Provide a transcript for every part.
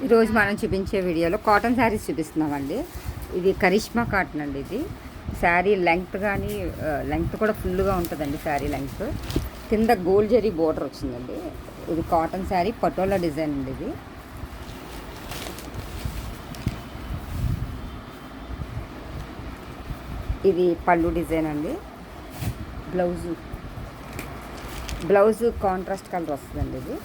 ఈరోజు మనం చూపించే వీడియోలో కాటన్ శారీస్ చూపిస్తున్నామండి. ఇది కరిష్మా కాటన్ అండి. ఇది శారీ లెంగ్త్ కానీ లెంగ్త్ కూడా ఫుల్గా ఉంటుందండి. శారీ లెంగ్త్ కింద గోల్డ్ జరీ బోర్డర్ వచ్చిందండి. ఇది కాటన్ శారీ పటోలా డిజైన్ అండి. ఇది పళ్ళు డిజైన్ అండి. బ్లౌజు కాంట్రాస్ట్ కలర్ వస్తుందండి.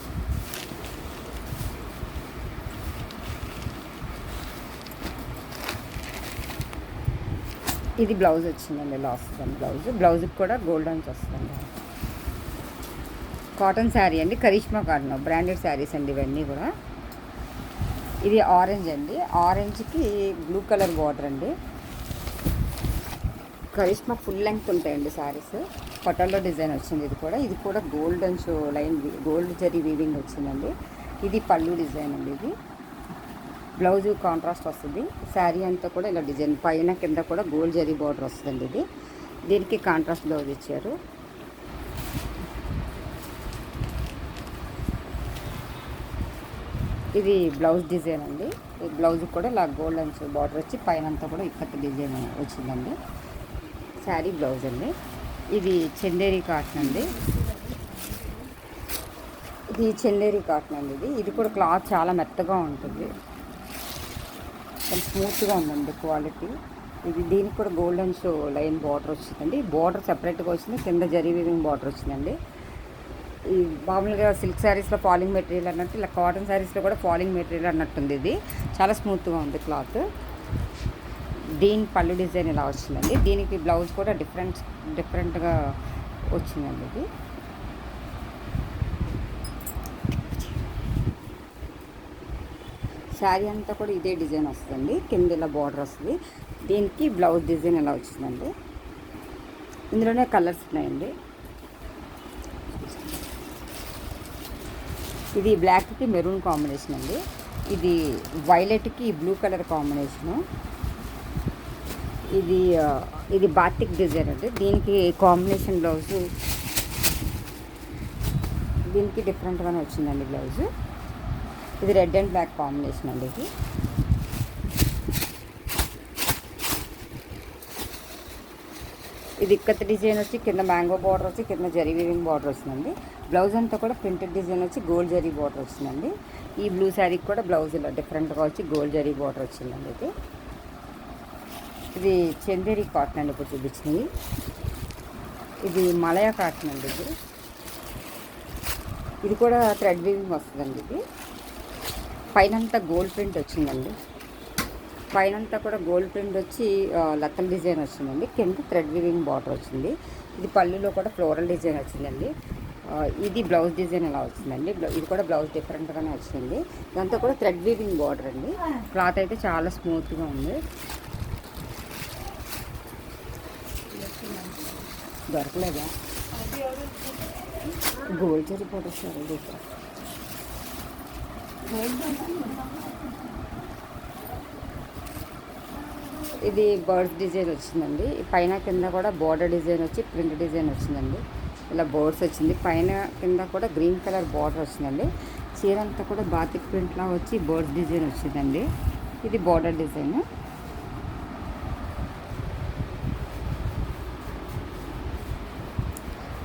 ఇది బ్లౌజ్ వచ్చిందండి. లాస్ట్ బ్లౌజ్కి కూడా గోల్డెన్స్ వస్తుందండి. కాటన్ శారీ అండి. కరిష్మా కాటన్ బ్రాండెడ్ శారీస్ అండి ఇవన్నీ కూడా. ఇది ఆరెంజ్ అండి. ఆరెంజ్కి బ్లూ కలర్ బార్డర్ అండి. కరిష్మా ఫుల్ లెంగ్త్ ఉంటాయండి శారీస్. పటోలా డిజైన్ వచ్చింది. ఇది కూడా golden line gold zari weaving వచ్చిందండి. ఇది పళ్ళు డిజైన్ అండి. ఇది బ్లౌజు కాంట్రాస్ట్ వస్తుంది. శారీ అంతా కూడా ఇలా డిజైన్ పైన కింద కూడా గోల్డ్ జరీ బార్డర్ వస్తుందండి. దీనికి కాంట్రాస్ట్ బ్లౌజ్ ఇచ్చారు. ఇది బ్లౌజ్ డిజైన్ అండి. ఈ బ్లౌజ్ కూడా ఇలా గోల్డెన్ బార్డర్ వచ్చి పైన అంతా కూడా ఇక్కత డిజైన్ వచ్చిందండి. శారీ బ్లౌజ్ అండి. ఇది చందేరి కాటన్ అండి. ఇది కూడా క్లాత్ చాలా మెత్తగా ఉంటుంది. స్మూత్గా ఉందండి క్వాలిటీ. దీనికి కూడా గోల్డెన్ లైన్ బార్డర్ వచ్చిందండి. బార్డర్ సెపరేట్గా వచ్చింది. కింద జరీ వీవింగ్ బార్డర్ వచ్చిందండి. ఈ మామూలుగా సిల్క్ శారీస్లో ఫాలింగ్ మెటీరియల్ అన్నట్టు ఇలా కాటన్ శారీస్లో కూడా ఫాలింగ్ మెటీరియల్ అన్నట్టుంది. ఇది చాలా స్మూత్గా ఉంది క్లాత్. దీని పళ్ళు డిజైన్ ఇలా వచ్చిందండి. దీనికి బ్లౌజ్ కూడా డిఫరెంట్గా వచ్చిందండి. ఇది శారీ అంతా కూడా ఇదే డిజైన్ వస్తుంది. కింద ఇలా బార్డర్ వస్తుంది. దీనికి బ్లౌజ్ డిజైన్ ఇలా వచ్చిందండి. ఇందులోనే కలర్స్ ఉన్నాయండి. ఇది బ్లాక్కి మెరూన్ కాంబినేషన్ అండి. ఇది వైలెట్కి బ్లూ కలర్ కాంబినేషను. ఇది బాతిక్ డిజైన్ అండి. దీనికి కాంబినేషన్ బ్లౌజు దీనికి డిఫరెంట్గానే వచ్చిందండి బ్లౌజు. ఇది రెడ్ అండ్ బ్లాక్ కాంబినేషన్ అండి. ఇది ఇక్కత్ డిజైన్ వచ్చి కింద మ్యాంగో బార్డర్ వచ్చి కింద జరీ వీవింగ్ బార్డర్ వస్తుందండి. బ్లౌజ్ అంతా కూడా ప్రింటెడ్ డిజైన్ వచ్చి గోల్డ్ జరీ బార్డర్ వచ్చిందండి. ఈ బ్లూ శారీకి కూడా బ్లౌజ్ ఇలా డిఫరెంట్గా వచ్చి గోల్డ్ జరీ బార్డర్ వచ్చిందండి. ఇది చందేరి కాటన్ అండి. ఇప్పుడు చూపించినవి ఇది మలయా కాటన్ అండి. ఇది కూడా థ్రెడ్ వీవింగ్ వస్తుందండి. ఇది పైనంతా గోల్డ్ ప్రింట్ వచ్చిందండి. పైనంతా కూడా గోల్డ్ ప్రింట్ వచ్చి లతల్ డిజైన్ వచ్చిందండి. కింద థ్రెడ్ వీవింగ్ బార్డర్ వచ్చింది. ఇది పళ్ళులో కూడా ఫ్లోరల్ డిజైన్ వచ్చిందండి. ఇది బ్లౌజ్ డిజైన్ ఎలా వచ్చిందండి. ఇది కూడా బ్లౌజ్ డిఫరెంట్గానే వచ్చింది. ఇదంతా కూడా థ్రెడ్ వీవింగ్ బార్డర్ అండి. క్లాత్ అయితే చాలా స్మూత్గా ఉంది. దొరకలేదా గోల్డ్ జరీ బార్డర్ సార్. ఇది బర్డ్స్ డిజైన్ వచ్చిందండి. పైన కింద కూడా బోర్డర్ డిజైన్ వచ్చి ప్రింట్ డిజైన్ వచ్చిందండి. ఇలా బోర్డ్స్ వచ్చింది. పైన కింద కూడా గ్రీన్ కలర్ బార్డర్ వచ్చిందండి. చీర అంతా కూడా బాతిక్ ప్రింట్లా వచ్చి బర్డ్స్ డిజైన్ వచ్చిందండి. ఇది బోర్డర్ డిజైన్.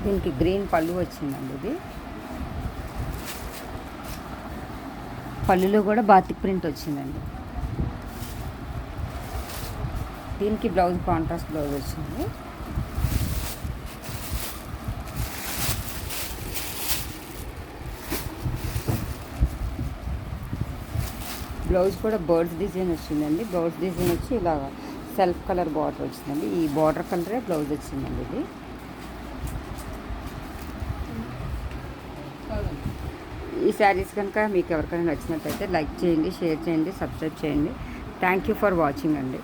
దీనికి గ్రీన్ పళ్ళు వచ్చిందండి. ఇది పళ్ళులో కూడా బాతిక్ ప్రింట్ వచ్చిందండి. దీనికి బ్లౌజ్ కాంట్రాస్ట్ బ్లౌజ్ వచ్చింది. బ్లౌజ్ కూడా బర్డ్స్ డిజైన్ వచ్చిందండి. బ్లౌజ్ డిజైన్ వచ్చి ఇలా సెల్ఫ్ కలర్ బార్డర్ వచ్చిందండి. ఈ బార్డర్ కలరే బ్లౌజ్ వచ్చిందండి. ఇది ఈ శారీస్ కనుక మీకు ఎవరికైనా నచ్చినట్లయితే లైక్ చేయండి, షేర్ చేయండి, సబ్స్క్రైబ్ చేయండి. థ్యాంక్ యూ ఫర్ వాచింగ్ అండి.